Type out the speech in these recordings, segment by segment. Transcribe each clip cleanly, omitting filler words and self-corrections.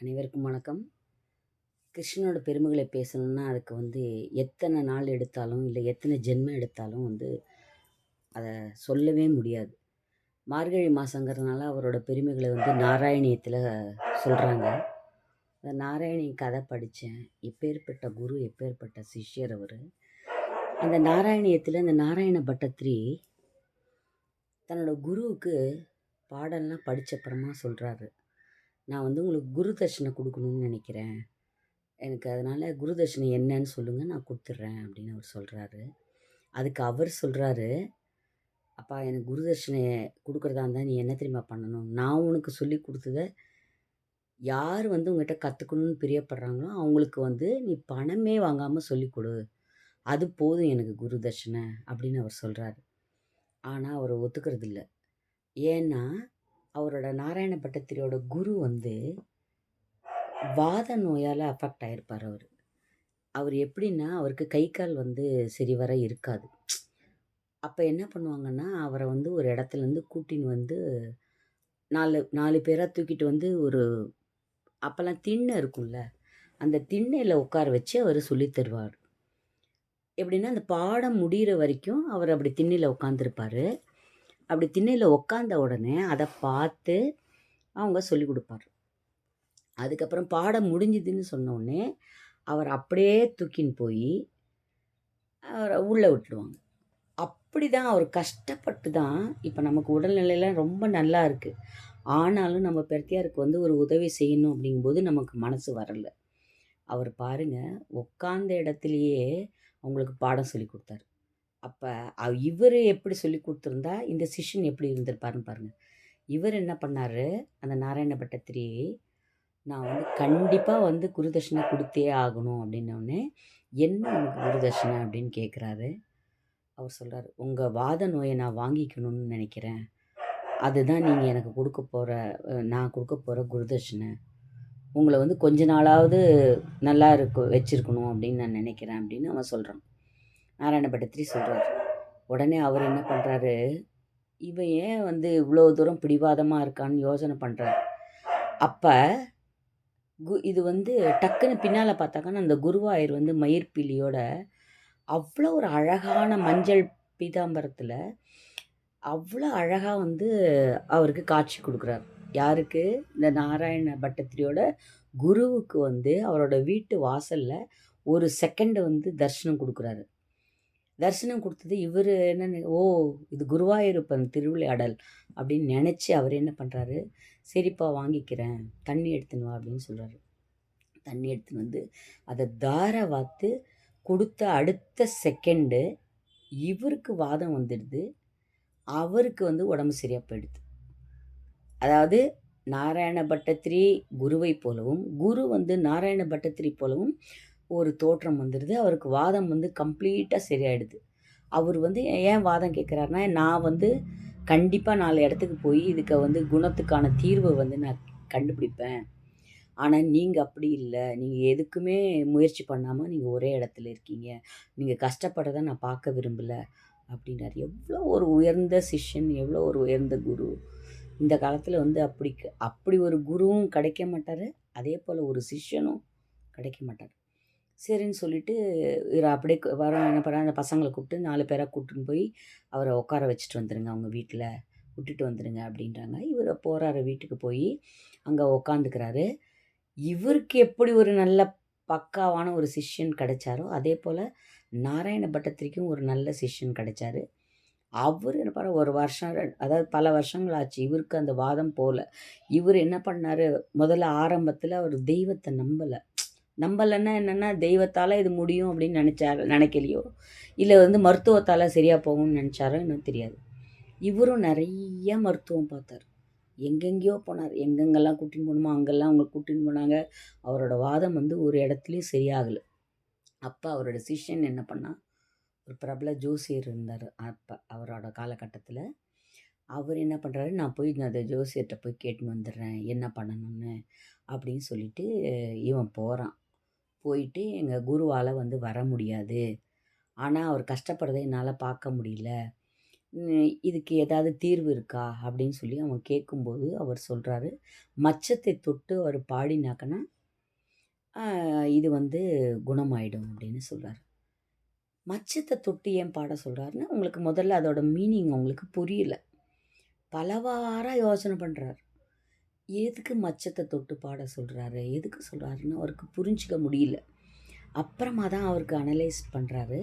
அனைவருக்கும் வணக்கம். கிருஷ்ணனோட பெருமைகளை பேசணும்னா, அதுக்கு எத்தனை நாள் எடுத்தாலும், இல்லை எத்தனை ஜென்மம் எடுத்தாலும் அத சொல்லவே முடியாது. மார்கழி மாசங்கிறதுனால அவரோட பெருமைகள நாராயணியத்தில சொல்றாங்க. அந்த நாராயணி கதை படிச்சேன். எப்பேர்ப்பட்ட குரு, எப்பேர்ப்பட்ட சிஷ்யர் அவரு. அந்த நாராயணியத்தில இந்த நாராயண பட்டத்திரி தன்னோட குருவுக்கு பாடம்லாம் படிச்சப்புறமா சொல்றாரு. நான் உங்களுக்கு குரு தட்சணை குடுக்கணும்னு நெனைக்கிறேன். எனக்கு அதனால குரு தட்சணை என்னன்னு சொல்லுங்க, நான் குடுத்துடுறேன் அப்படின்னு அவர் சொல்றாரு. அதுக்கு அவர் சொல்றாரு, "அப்பா எனக்கு குரு தட்சணை குடுக்குறதா இருந்தா நீ என்ன தெரியுமா பண்ணணும்? நான் உனக்கு சொல்லிக் குடுத்தத யார் உன்கிட்ட கத்துக்கணும்னு பிரியப்படுறாங்களோ, அவங்களுக்கு நீ பணமே வாங்காம சொல்லிக் குடு. அது போதும் எனக்கு குரு தட்சணை" அப்படின்னு அவர் சொல்றாரு. ஆனா அவர் ஒத்துக்கிறதில்ல. ஏன்னா, அவரோட நாராயண பட்டத்திரியோட குரு வாத நோயால அஃபெக்ட் ஆயிருப்பாரு அவரு. அவரு எப்படின்னா, அவருக்கு கை, கால் சரிவர இருக்காது. அப்ப என்ன பண்ணுவாங்கன்னா, அவர ஒரு இடத்துலேருந்து கூட்டின்னு 4 பேரா தூக்கிட்டு அப்பலாம் திண்ணை இருக்கும்ல, அந்த திண்ணையில உட்கார வச்சு அவரு சொல்லி தருவாரு. எப்படின்னா, அந்த பாடம் முடியிற வரைக்கும் அவர் அப்படி திண்ணையில உட்காந்துருப்பாரு. அப்படி திண்ணையில உட்காந்த உடனே அத பார்த்து அவங்க சொல்லிக் குடுப்பாரு. அதுக்கப்புறம் பாடம் முடிஞ்சுதுன்னு சொன்ன உடனே, அவர அப்படியே தூக்கின்னு போயி அவர உள்ள விட்டுடுவாங்க. அப்படிதான் அவர் கஷ்டப்பட்டு தான் இப்ப நமக்கு உடல்நிலைலாம் ரொம்ப நல்லா இருக்கு. ஆனாலும் நம்ம பெரத்தியாருக்கு ஒரு உதவி செய்யணும் அப்படிங்கும்போது நமக்கு மனசு வரல. அவர் பாருங்க, உட்கார்ந்த இடத்திலேயே அவங்களுக்கு பாடம் சொல்லிக் குடுத்தாரு. அப்ப இவரு எப்படி சொல்லிக் குடுத்திருந்தா, இந்த சிஷ்யன் எப்படி இருந்திருப்பாருன்னு பாருங்க. இவர் என்ன பண்ணாரு, அந்த நாராயண பட்டத்திரி, நான் கண்டிப்பா குரு தட்சணை குடுத்தே ஆகணும் அப்படின்னோனே, "என்ன உனக்கு குரு தட்சணை?" அப்படின்னு கேட்குறாரு. அவர் சொல்றாரு, "உங்க வாத நோய நான் வாங்கிக்கணும்னு நெனைக்கிறேன். அதுதான் நீங்க எனக்கு நான் குடுக்கப் போற குருதட்சணை. உங்கள கொஞ்ச நாளாவது நல்லா வச்சிருக்கணும் அப்படின்னு நான் நெனைக்கிறேன்" அப்படின்னு அவன் சொல்றான். நாராயண பட்டத்திரி சொல்றாரு. உடனே அவர் என்ன பண்றாரு, இவன் ஏன் இவ்வளோ தூரம் பிடிவாதமா இருக்கான்னு யோசனை பண்றாரு. அப்ப இது டக்குன்னு பின்னால பார்த்தாங்கன்னா, அந்த குருவாயூர் மயிர்பீலியோட அவ்வளோ ஒரு அழகான மஞ்சள் பீதாம்பரத்தில அவ்வளோ அழகா அவருக்கு காட்சி குடுக்குறார். யாருக்கு? இந்த நாராயண பட்டத்திரியோட குருவுக்கு அவரோட வீட்டு வாசல்ல ஒரு செகண்ட் தரிசனம் குடுக்குறாரு. தரிசனம் குடுத்தது இவரு "ஓ! இது குருவாயூரப்பன் திருவிளையாடல்" அப்படின்னு நெனச்சு அவரு என்ன பண்றாரு, "சரிப்பா வாங்கிக்கிறேன். தண்ணி எடுத்துன்னு வா" அப்படின்னு சொல்றாரு. தண்ணி எடுத்துன்னு அத தார வாத்து குடுத்த அடுத்த செகண்டு இவருக்கு வாதம் வந்துடுது. அவருக்கு உடம்பு சரியா போயிடுது. அதாவது நாராயண பட்டத்திரி குருவை போலவும், குரு நாராயண பட்டத்திரி போலவும் ஒரு தோற்றம் வந்துடுது. அவருக்கு வாதம் கம்ப்ளீட்டா சரியாயிடுது. அவர் ஏன் வாதம் கேட்குறாருன்னா, நான் கண்டிப்பா 4 இடத்துக்கு போய் இதுக்கு குணத்துக்கான தீர்வு நான் கண்டுபிடிப்பேன். ஆனா நீங்க அப்படி இல்ல. நீங்க எதுக்குமே முயற்சி பண்ணாம நீங்க ஒரே இடத்துல இருக்கீங்க. நீங்க கஷ்டப்படுறத நான் பார்க்க விரும்பல அப்படின்னாரு. எவ்வளோ ஒரு உயர்ந்த சிஷ்யன், எவ்வளோ ஒரு உயர்ந்த குரு. இந்த காலத்துல அப்படி ஒரு குருவும் கிடைக்க மாட்டாரு. அதேபோல ஒரு சிஷ்யனும் கிடைக்க மாட்டாரு. சரின்னு சொல்லிட்டு இவரு அப்படியே என்ன பண்ணாரு, அந்த பசங்கள கூப்பிட்டு 4 பேரா கூட்டின்னு போய் அவர உட்கார வச்சுட்டு வந்துருங்க அவங்க வீட்ல. விட்டுட்டு வந்துருங்க அப்படின்றாங்க. இவரு போறாரு வீட்டுக்கு போயி, அங்க உட்காந்துக்கிறாரு. இவருக்கு எப்படி ஒரு நல்ல பக்காவான ஒரு சிஷ்யன் கிடைச்சாரோ, அதேபோல நாராயண பட்டத்திரிக்கும் ஒரு நல்ல சிஷ்யன் கிடைச்சாரு. அவரு என்ன பண்ணாரு, 1 வருஷம் அதாவது பல வருஷங்கள் ஆச்சு. இவருக்கு அந்த வாதம் போல. இவரு என்ன பண்ணாரு, முதல்ல ஆரம்பத்துல அவரு தெய்வத்த நம்பல. நம்பலன்னா என்னன்னா, தெய்வத்தால இது முடியும் அப்படின்னு நினைக்கலையோ, இல்ல மருத்துவத்தால சரியா போகும்னு நினைச்சாரோ என்னவோ தெரியாது. இவரும் நெறைய மருத்துவம் பார்த்தாரு. எங்கெங்கேயோ போனார். எங்கெங்கெல்லாம் கூட்டின்னு போணுமோ அங்கெல்லாம் அவங்கள கூட்டின்னு போனாங்க. அவரோட வாதம் ஒரு இடத்துலயும் சரியாகல. அப்ப அவரோட சிஷ்யன் என்ன பண்ணான், ஒரு பிரபல ஜோசியர் இருந்தாரு அப்ப அவரோட காலகட்டத்தில. அவர் என்ன பண்றாரு, "நான் போய் அந்த ஜோசியர்ட்ட போய் கேட்டுன்னு வந்துடுறேன். என்ன பண்ணணும்னு" அப்படின்னு சொல்லிட்டு இவன் போறான். போயிட்டு, "எங்க குருவால வர முடியாது. ஆனா அவர் கஷ்டப்படுறத என்னால பார்க்க முடியல. இதுக்கு ஏதாவது தீர்வு இருக்கா அப்படின்னு சொல்லி அவன் கேட்கும்போது அவர் சொல்கிறாரு, மச்சத்தை தொட்டு அவர் பாடினாக்கன்னா இது வந்து குணமாயிடும் அப்படின்னு சொல்கிறார். மச்சத்தை தொட்டு ஏன் பாட சொல்கிறாருன்னா உங்களுக்கு முதல்ல அதோட மீனிங் அவங்களுக்கு புரியல. பலவாறாக யோசனை பண்ணுறார். எதுக்கு மச்சத்தை தொட்டு பாட சொல்கிறாரு, எதுக்கு சொல்கிறாருன்னு அவருக்கு புரிஞ்சிக்க முடியல. அப்புறமா தான் அவருக்கு அனலைஸ் பண்ணுறாரு.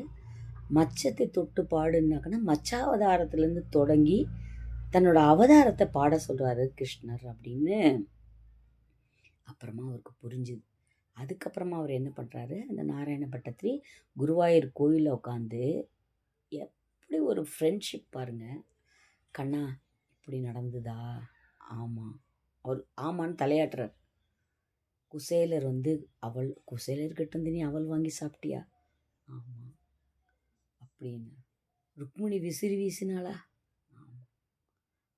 மச்சத்தை தொட்டு பாடுனாக்கன்னா மச்சாவதாரத்துலேருந்து தொடங்கி தன்னோட அவதாரத்தை பாட சொல்கிறாரு கிருஷ்ணர் அப்படின்னு அப்புறமா அவருக்கு புரிஞ்சுது. அதுக்கப்புறமா அவர் என்ன பண்ணுறாரு, அந்த நாராயண பட்டத்திரி குருவாயூர் கோயிலில் உட்காந்து எப்படி ஒரு ஃப்ரெண்ட்ஷிப் பாருங்கள். கண்ணா இப்படி நடந்துதா? ஆமாம். அவர் ஆமான்னு தலையாட்டுறார். குசேலர் வந்து குசேலர்கிட்ட இருந்து நீ அவள் வாங்கி சாப்பிட்டியா? ஆமாம் அப்படின்னு. ருக்மிணி விசிறி வீசினாளா? ஆமாம்.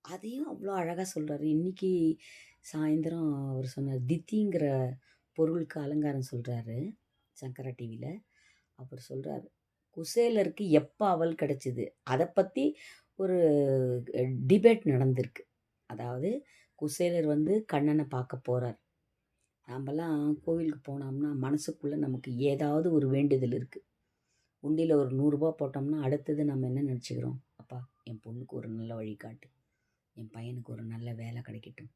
அதையும் அவ்வளோ அழகாக சொல்கிறாரு. இன்றைக்கி சாயந்தரம் அவர் சொன்னார், தித்திங்கிற பொருளுக்கு அலங்காரம் சொல்கிறாரு சங்கரா டிவியில். அவர் சொல்கிறார், குசேலருக்கு எப்போ அவள் கிடச்சிது அதை பற்றி ஒரு டிபேட் நடந்திருக்கு. அதாவது குசேலர் வந்து கண்ணனை பார்க்க போகிறார். நாமெல்லாம் கோவிலுக்கு போனோம்னா மனசுக்குள்ளே நமக்கு ஏதாவது ஒரு வேண்டுதல் இருக்குது. உண்டியில் ஒரு 100 போட்டோம்னா அடுத்தது நம்ம என்ன நினச்சிக்கிறோம், அப்பா என் பொண்ணுக்கு ஒரு நல்ல வழிகாட்டு, என் பையனுக்கு ஒரு நல்ல வேலை கிடைக்கட்டும்,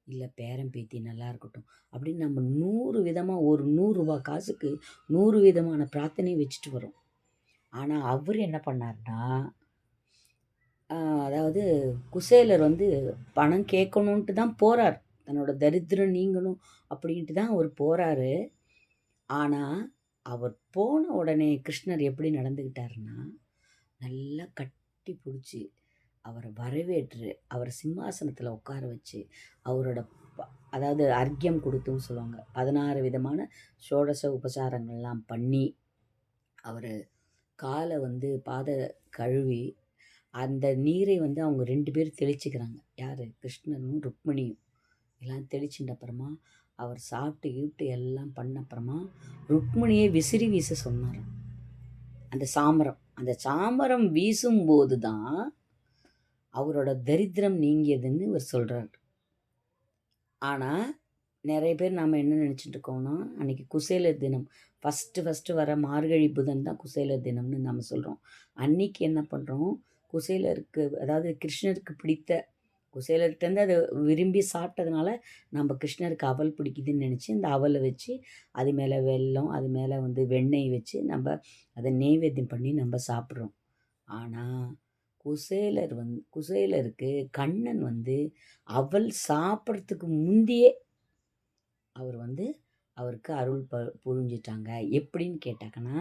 இல்லை பேரன் பேத்தி நல்லா இருக்கட்டும் அப்படின்னு நம்ம 100 விதமாக ஒரு 100 காசுக்கு 100 விதமான பிரார்த்தனையை வச்சுட்டு வரோம். ஆனால் அவர் என்ன பண்ணார்னா, அதாவது குசேலர் வந்து பணம் கேட்கணுன்ட்டு தான் போகிறார், தன்னோட தரித்திரம் நீங்கணும் அப்படின்ட்டு தான் அவர் போகிறாரு. ஆனால் அவர் போன உடனே கிருஷ்ணர் எப்படி நடந்துக்கிட்டாருன்னா, நல்லா கட்டி பிடிச்சி அவரை வரவேற்று அவரை சிம்மாசனத்தில் உட்கார வச்சு அவரோட அதாவது அர்க்கியம் கொடுத்துன்னு சொல்லுவாங்க, 16 விதமான ஷோடச உபசாரங்கள்லாம் பண்ணி அவர் காலை வந்து பாத கழுவி அந்த நீரை வந்து அவங்க 2 பேரும் தெளிச்சுக்கிறாங்க. யார்? கிருஷ்ணனும் ருக்மிணியும் எல்லாம் தெளிச்சுட்ட அப்புறமா அவர் சாப்பிட்டு ஈட்டு எல்லாம் பண்ண அப்புறமா ருக்மிணியை விசிறி வீச சொன்னார். அந்த சாமரம் வீசும்போது தான் அவரோட தரித்திரம் நீங்கியதுன்னு இவர் சொல்கிறார். ஆனால் நிறைய பேர் நாம் என்ன நினச்சிட்டு இருக்கோம்னா, அன்றைக்கி குசேலர் தினம் ஃபஸ்ட்டு வர மார்கழி புதன் தான் குசேலர் தினம்னு நம்ம சொல்கிறோம். அன்றைக்கி என்ன பண்ணுறோம், குசேலருக்கு அதாவது கிருஷ்ணருக்கு பிடித்த குசேலர்கிட்டேருந்து அதை விரும்பி சாப்பிட்டதுனால நம்ம கிருஷ்ணருக்கு அவல் பிடிக்குதுன்னு நினச்சி இந்த அவலை வச்சு அது மேலே வெல்லம் அது மேலே வந்து வெண்ணெய் வச்சு நம்ம அதை நெய்வேத்தியம் பண்ணி நம்ம சாப்பிட்றோம். ஆனால் குசேலருக்கு கண்ணன் வந்து அவள் சாப்பிட்றதுக்கு முந்தியே அவர் வந்து அவருக்கு அருள் புரிஞ்சிட்டாங்க. எப்படின்னு கேட்டாக்கன்னா,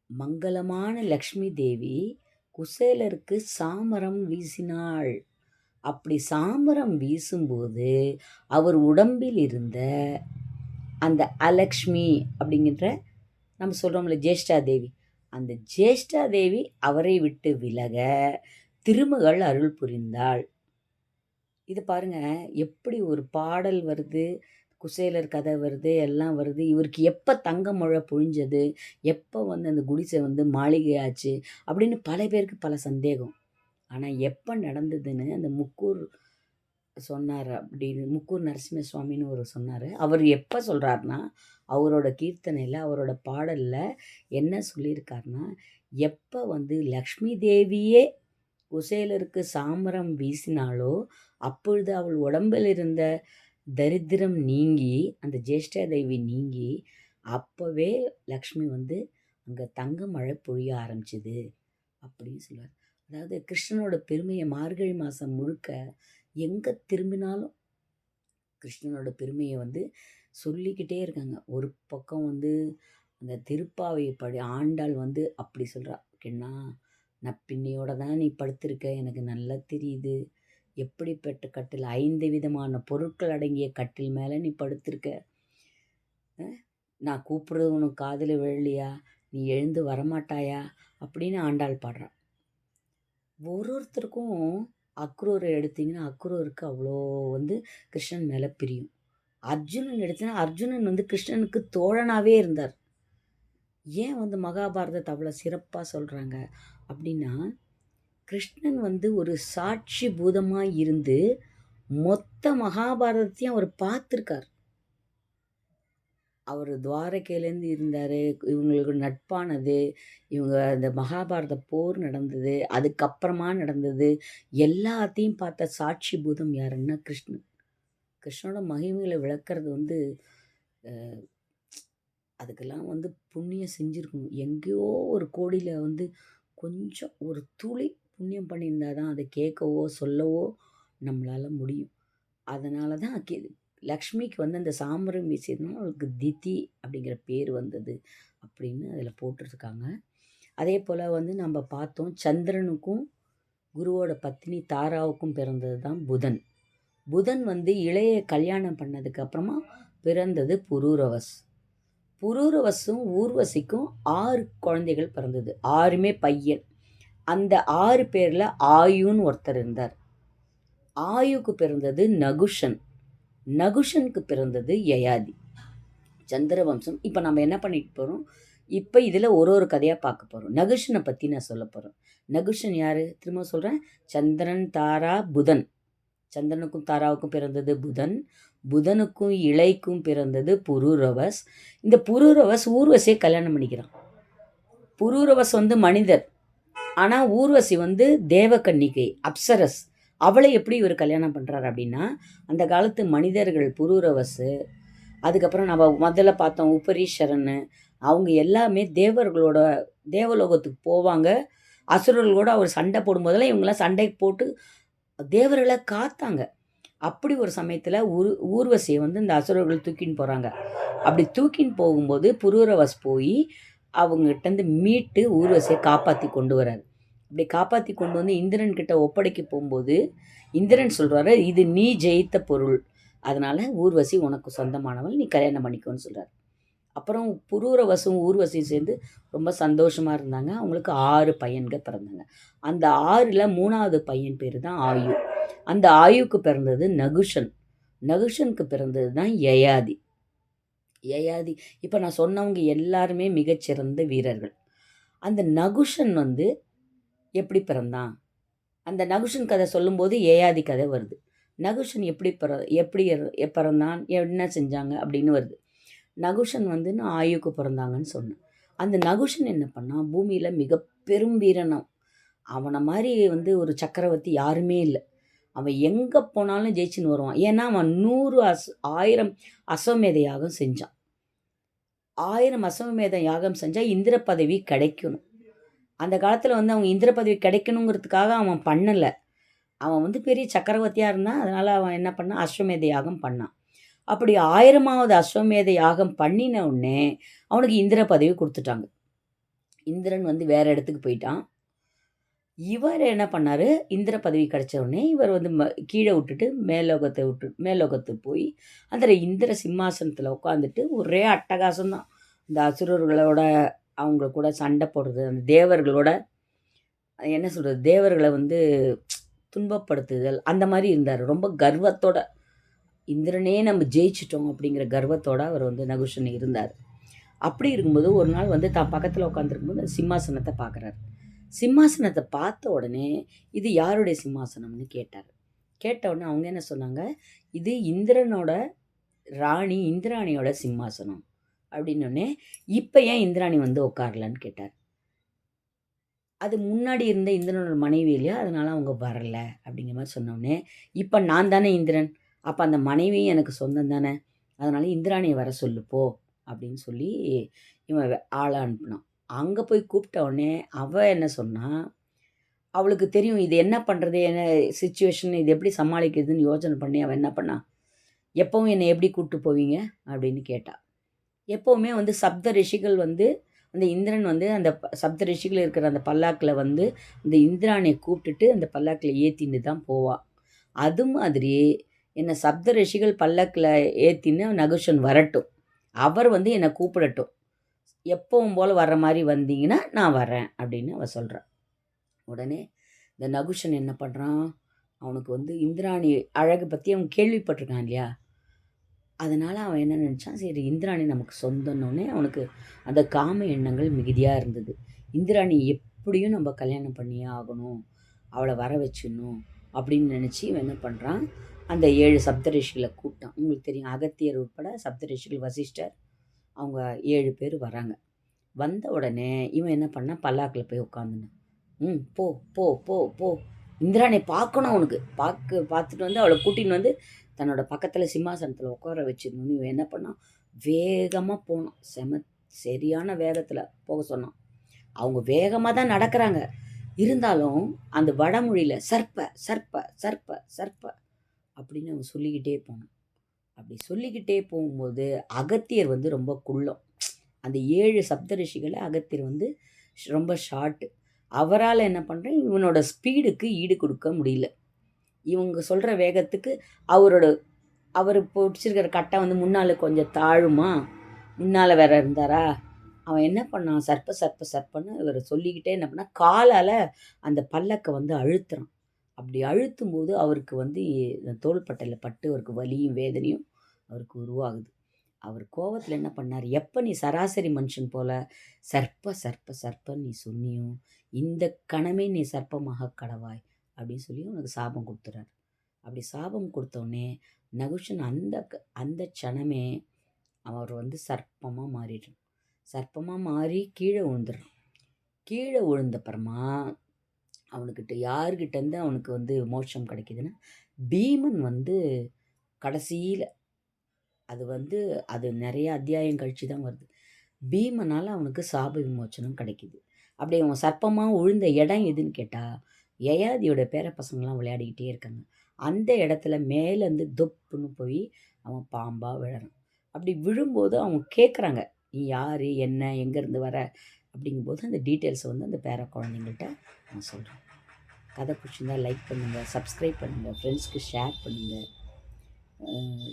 மங்களமான லக்ஷ்மி தேவி குசேலருக்கு சாமரம் வீசினாள். அப்படி சாமரம் வீசும்போது அவர் உடம்பில் இருந்த அந்த அலக்ஷ்மி அப்படிங்கிற நம்ம சொல்கிறோம்ல ஜேஷ்டா தேவி, அந்த ஜேஷ்டா தேவி அவரை விட்டு விலக திருமகள் அருள் புரிந்தாள். இது பாருங்க எப்படி ஒரு பாடல் வருது, குசேலர் கதை வருது, எல்லாம் வருது. இவருக்கு எப்போ தங்க மழை பொழிஞ்சது, எப்போ வந்து அந்த குடிசை வந்து மாளிகை ஆச்சு அப்படின்னு பல பேருக்கு பல சந்தேகம். ஆனால் எப்போ நடந்ததுன்னு அந்த முக்கூர் சொன்னார். அப்படின்னு முக்கூர் நரசிம்ம சுவாமின்னு ஒரு சொன்னார். அவர் எப்போ சொல்கிறாருன்னா, அவரோட கீர்த்தனையில் அவரோட பாடலில் என்ன சொல்லியிருக்காருன்னா, எப்போ வந்து லக்ஷ்மி தேவியே குசேலருக்கு சாமரம் வீசினாலோ அப்பொழுது அவள் உடம்பில் இருந்த தரித்திரம் நீங்கி அந்த ஜேஷ்டா தேவி நீங்கி அப்போவே லக்ஷ்மி வந்து அங்கே தங்க மழை பொழிய ஆரம்பிச்சுது அப்படின்னு சொல்லுவார். அதாவது கிருஷ்ணனோட பெருமையை மார்கழி மாதம் முழுக்க எங்கே திரும்பினாலும் கிருஷ்ணனோட பெருமையை வந்து சொல்லிக்கிட்டே இருக்காங்க. ஒரு பக்கம் வந்து அந்த திருப்பாவையை ஆண்டாள் வந்து அப்படி சொல்கிறா, கிண்ணா நப்பின்னியோட தான் நீ படுத்திருக்க, எனக்கு நல்லா தெரியுது. எப்படிப்பட்ட கட்டில், 5 விதமான பொருட்கள் அடங்கிய கட்டில் மேலே நீ படுத்திருக்க. நான் கூப்பிடுறது உனக்கு காதில் விழலையா, நீ எழுந்து வரமாட்டாயா அப்படின்னு ஆண்டாள் பாடுறா. ஒருத்தருக்கும் அக்ரூரை எடுத்திங்கன்னா அக்ரூருக்கு அவ்வளோ வந்து கிருஷ்ணன் மேலே பிரியும். அர்ஜுனன் எடுத்தினா அர்ஜுனன் வந்து கிருஷ்ணனுக்கு தோழனாகவே இருந்தார். ஏன் வந்து மகாபாரதத்தை அவ்வளோ சிறப்பாக சொல்கிறாங்க அப்படின்னா, கிருஷ்ணன் வந்து ஒரு சாட்சி பூதமாக இருந்து மொத்த மகாபாரதத்தையும் அவர் பார்த்துருக்கார். அவர் துவாரகையிலேருந்து இருந்தார், இவங்களுக்கு நட்பானது, இவங்க அந்த மகாபாரத போர் நடந்தது, அதுக்கப்புறமா நடந்தது, எல்லாத்தையும் பார்த்த சாட்சி பூதம் யாருன்னா கிருஷ்ணன். கிருஷ்ணனோட மகிமைகளை விளக்குறது வந்து அதுக்கெல்லாம் வந்து புண்ணியம் செஞ்சுருக்கணும். எங்கேயோ ஒரு கோடியில் வந்து கொஞ்சம் ஒரு துளி புண்ணியம் பண்ணியிருந்தா தான் அதை கேட்கவோ சொல்லவோ நம்மளால் முடியும். அதனால தான் லக்ஷ்மிக்கு வந்து அந்த சாமரம் வீசியதுனால அவளுக்கு திதி அப்படிங்கிற பேர் வந்தது அப்படின்னு அதில் போட்டிருக்காங்க. அதே போல் வந்து நம்ம பார்த்தோம், சந்திரனுக்கும் குருவோட பத்னி தாராவுக்கும் பிறந்தது தான் புதன். புதன் வந்து இளைய கல்யாணம் பண்ணதுக்கு அப்புறமா பிறந்தது புரூரவஸ். புரூரவஸும் ஊர்வசிக்கும் 6 குழந்தைகள் பிறந்தது, 6மே பையன். அந்த 6 பேரில் ஆயுன்னு ஒருத்தர் இருந்தார். ஆயுக்கு பிறந்தது நகுஷன், நகுஷனுக்கு பிறந்தது யயாதி. சந்திரவம்சம். இப்போ நம்ம என்ன பண்ணிட்டு போகிறோம், இப்போ இதில் ஒரு கதையாக பார்க்க போகிறோம். நகுஷனை பற்றி நான் சொல்ல போகிறேன். நகுஷன் யார் திரும்ப சொல்கிறேன், சந்திரன் தாரா புதன். சந்திரனுக்கும் தாராவுக்கும் பிறந்தது புதன், புதனுக்கும் இளைக்கும் பிறந்தது புரூரவஸ். இந்த புரூரவஸ் ஊர்வசியை கல்யாணம் பண்ணிக்கிறான். புரூரவஸ் வந்து மனிதர், ஆனால் ஊர்வசி வந்து தேவகன்னிகை, அப்சரஸ். அவளை எப்படி இவர் கல்யாணம் பண்ணுறாரு அப்படின்னா, அந்த காலத்து மனிதர்கள் புரூரவசு, அதுக்கப்புறம் நம்ம முதல்ல பார்த்தோம் உபரீஸ்வரன், அவங்க எல்லாமே தேவர்களோட தேவலோகத்துக்கு போவாங்க. அசுரர்களோட அவர் சண்டை போடும்போதெல்லாம் இவங்கெல்லாம் சண்டைக்கு போட்டு தேவர்களை காத்தாங்க. அப்படி ஒரு சமயத்தில் ஊர்வசியை வந்து இந்த அசுரர்கள் தூக்கின்னு போகிறாங்க. அப்படி தூக்கின்னு போகும்போது புரூரவஸ் போய் அவங்ககிட்டேருந்து மீட்டு ஊர்வசியை காப்பாற்றி கொண்டு வராரு. அப்படி காப்பாற்றி கொண்டு வந்து இந்திரன் கிட்ட ஒப்படைக்க போகும்போது இந்திரன் சொல்கிறாரு, இது நீ ஜெயித்த பொருள், அதனால் ஊர்வசி உனக்கு சொந்தமானவள், நீ கல்யாணம் பண்ணிக்கோன்னு சொல்கிறார். அப்புறம் புரூரவசும் ஊர்வசியும் சேர்ந்து ரொம்ப சந்தோஷமாக இருந்தாங்க. அவங்களுக்கு 6 பையன்கள் பிறந்தாங்க. அந்த 6ல் 3வது பையன் பேர் தான் ஆயு. அந்த ஆயுக்கு பிறந்தது நகுஷன், நகுஷனுக்கு பிறந்தது தான் யயாதி. யயாதி இப்போ நான் சொன்னவங்க எல்லாருமே மிகச்சிறந்த வீரர்கள். அந்த நகுஷன் வந்து எப்படி பிறந்தான், அந்த நகுஷன் கதை சொல்லும்போது யயாதி கதை வருது. நகுஷன் எப்படி பிறந்தான், என்ன செஞ்சாங்க அப்படின்னு வருது. நகுஷன் வந்து நான் ஆயுக்கு பிறந்தாங்கன்னு சொன்னேன். அந்த நகுஷன் என்ன பண்ணான், பூமியில் மிக பெரும் வீரனம். அவனை மாதிரி வந்து ஒரு சக்கரவர்த்தி யாருமே இல்லை. அவன் எங்கே போனாலும் ஜெயிச்சுன்னு வருவான். ஏன்னா அவன் 1000 அஸ்வமேத யாகம் செஞ்சான். 1000 அஸ்வமேத யாகம் செஞ்சால் இந்திர பதவி கிடைக்கணும். அந்த காலத்தில் வந்து அவங்க இந்திர பதவி கிடைக்கணுங்கிறதுக்காக அவன் பண்ணலை. அவன் வந்து பெரிய சக்கரவர்த்தியாக இருந்தான். அதனால் அவன் என்ன பண்ணான், அஸ்வமேத யாகம் பண்ணான். அப்படி 1000வது அஸ்வமேத யாகம் பண்ணின உடனே அவனுக்கு இந்திர பதவி கொடுத்துட்டாங்க. இந்திரன் வந்து வேறு இடத்துக்கு போயிட்டான். இவர் என்ன பண்ணார், இந்திர பதவி கிடைச்ச உடனே இவர் வந்து கீழே விட்டுட்டு மேலோகத்துக்கு போய் அந்த இந்திர சிம்மாசனத்தில் உட்காந்துட்டு ஒரே அட்டகாசம்தான். இந்த அசுரர்களோட அவங்க கூட சண்டை போடுறது, அந்த தேவர்களோட என்ன சொல்கிறது, தேவர்களை வந்து துன்பப்படுத்துதல், அந்த மாதிரி இருந்தார். ரொம்ப கர்வத்தோட, இந்திரனே நம்ம ஜெயிச்சிட்டோம் அப்படிங்கிற கர்வத்தோட அவர் வந்து நகுஷன் இருந்தார். அப்படி இருக்கும்போது ஒரு நாள் வந்து தான் பக்கத்தில் உட்காந்துருக்கும்போது அந்த சிம்மாசனத்தை பார்க்குறாரு. சிம்மாசனத்தை பார்த்த உடனே இது யாருடைய சிம்மாசனம்னு கேட்டார். கேட்ட உடனே அவங்க என்ன சொன்னாங்க, இது இந்திரனோட ராணி இந்திராணியோட சிம்மாசனம் அப்படின்னோடனே, இப்போ ஏன் இந்திராணி வந்து உட்காரலன்னு கேட்டார். அது முன்னாடி இருந்த இந்திரனோட மனைவி இல்லையா, அதனால் அவங்க வரலை அப்படிங்கிற மாதிரி சொன்னோடனே, இப்போ நான் தானே இந்திரன், அப்போ அந்த மனைவியும் எனக்கு சொந்தம் தானே, அதனால் இந்திராணியை வர சொல்லுப்போ அப்படின்னு சொல்லி இவன் ஆளை அனுப்பினான். அங்கே போய் கூப்பிட்ட உடனே அவள் என்ன சொன்னால், அவளுக்கு தெரியும் இது என்ன பண்ணுறது, என்ன சிச்சுவேஷன், இது எப்படி சமாளிக்கிறதுன்னு யோசனை பண்ணி அவள் என்ன பண்ணா, எப்போவும் என்னை எப்படி கூப்பிட்டு போவீங்க அப்படின்னு கேட்டாள். எப்போவுமே வந்து சப்த ரிஷிகள் வந்து அந்த இந்திரன் வந்து அந்த சப்த ரிஷிகள் இருக்கிற அந்த பல்லாக்கில் வந்து அந்த இந்திராணியை கூப்பிட்டுட்டு அந்த பல்லாக்கில் ஏற்றின்னு தான் போவாள். அது மாதிரி என்னை சப்த ரிஷிகள் பல்லக்கில் ஏற்றின்னு நகுஷன் வரட்டும், அவர் வந்து என்னை கூப்பிடட்டும், எப்பவும் போல் வர்ற மாதிரி வந்தீங்கன்னா நான் வரேன் அப்படின்னு அவள் சொல்கிறான். உடனே இந்த நகுஷன் என்ன பண்ணுறான், அவனுக்கு வந்து இந்திராணி அழகு பற்றி அவன் கேள்விப்பட்டிருக்கான் இல்லையா, அதனால் அவன் என்ன நினச்சான், சரி இந்திராணி நமக்கு சொந்தன்னொடனே அவனுக்கு அந்த காம எண்ணங்கள் மிகுதியாக இருந்தது. இந்திராணி எப்படியும் நம்ம கல்யாணம் பண்ணியே ஆகணும் அவளை வர வச்சிடணும் அப்படின்னு நினச்சி இவன் என்ன பண்ணுறான், அந்த 7 சப்தரிஷிகளை கூப்பிட்டான். உங்களுக்கு தெரியும், அகத்தியர் உட்பட சப்தரிஷிகள், வசிஷ்டர், அவங்க 7 பேர் வராங்க. வந்த உடனே இவன் என்ன பண்ணான், பல்லாக்கில் போய் உட்காந்துனான். போ போ போ போ, இந்திராணி பார்க்கணும் அவனுக்கு, பார்த்துட்டு வந்து அவளை கூட்டின்னு வந்து தன்னோட பக்கத்தில் சிம்மாசனத்தில் உட்கார வச்சிடணும்னு இவன் என்ன பண்ணான், வேகமாக போனான். சரியான வேகத்தில் போக சொன்னான். அவங்க வேகமாக தான் நடக்கிறாங்க. இருந்தாலும் அந்த வடமொழியில் சர்ப்ப சர்ப்ப சர்ப்ப சர்ப்ப அப்படின்னு அவன் சொல்லிக்கிட்டே போனான். அப்படி சொல்லிக்கிட்டே போகும்போது அகத்தியர் வந்து ரொம்ப குள்ளம். அந்த 7 சப்தரிஷிகளை அகத்தியர் வந்து ரொம்ப ஷார்ட்டு. அவரால் என்ன பண்ணுறேன், இவனோட ஸ்பீடுக்கு ஈடு கொடுக்க முடியல. இவங்க சொல்கிற வேகத்துக்கு அவர் பிடிச்சிருக்கிற கட்டை வந்து முன்னால் கொஞ்சம் தாழுமா, முன்னால் வேற இருந்தாரா, அவன் என்ன பண்ணான், சர்ப்ப சர்ப்ப சர்ப்பன்னு இவர் சொல்லிக்கிட்டே என்ன பண்ணால் காலால் அந்த பல்லக்கை வந்து அழுத்துறான். அப்படி அழுத்தும்போது அவருக்கு வந்து தோள்பட்டையில் பட்டு அவருக்கு வலியும் வேதனையும் அவருக்கு உருவாகுது. அவர் கோவத்தில் என்ன பண்ணார், எப்போ நீ சராசரி மனுஷன் போல சர்ப்ப சர்ப்ப சர்ப்பன்னு நீ சொன்னியோ, இந்த கணமே நீ சர்ப்பமாக கடவாய் அப்படின்னு சொல்லி உனக்கு சாபம் கொடுத்துறாரு. அப்படி சாபம் கொடுத்தோடனே நகுஷன் அந்த க்ஷணமே அவர் வந்து சர்ப்பமாக மாறிடுறான். சர்ப்பமாக மாறி கீழே விழுந்துடுறான். கீழே விழுந்தப்புறமா அவனுக்கிட்ட யாருக்கிட்டேருந்து அவனுக்கு வந்து மோட்சம் கிடைக்குதுன்னா, பீமன் வந்து கடைசியில் அது நிறைய அத்தியாயம் கழித்து தான் வருது. பீமனால் அவனுக்கு சாப விமோச்சனம் கிடைக்கிது. அப்படி அவன் சர்ப்பமாக விழுந்த இடம் எதுன்னு கேட்டால், யயாதியோட பேர பசங்களாம் விளையாடிக்கிட்டே இருக்காங்க. அந்த இடத்துல மேலேருந்து தொப்புன்னு போய் அவன் பாம்பாக விழறான். அப்படி விழும்போது அவங்க கேட்குறாங்க, நீ யார், என்ன, எங்கேருந்து வர அப்படிங்கும்போது அந்த டீட்டெயில்ஸை வந்து அந்த பேர குழந்தைங்கள்ட்ட நான் சொல்கிறேன். கதை பிடிச்சிருந்தா லைக் பண்ணுங்கள், சப்ஸ்கிரைப் பண்ணுங்கள், ஃப்ரெண்ட்ஸ்க்கு ஷேர் பண்ணுங்கள்.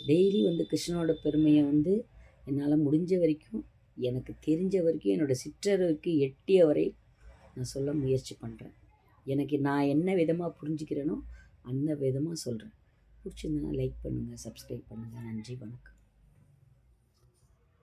டெய்லி வந்து கிருஷ்ணனோட பெருமையை வந்து என்னால் முடிஞ்ச வரைக்கும், எனக்கு தெரிஞ்ச வரைக்கும், என்னோடய சிற்றறிவுக்கு எட்டிய வரை நான் சொல்ல முயற்சி பண்ணுறேன். எனக்கு நான் என்ன விதமாக புரிஞ்சுக்கிறேனோ அந்த விதமாக சொல்கிறேன். பிடிச்சிருந்தா லைக் பண்ணுங்கள், சப்ஸ்கிரைப் பண்ணுங்கள். நன்றி, வணக்கம்.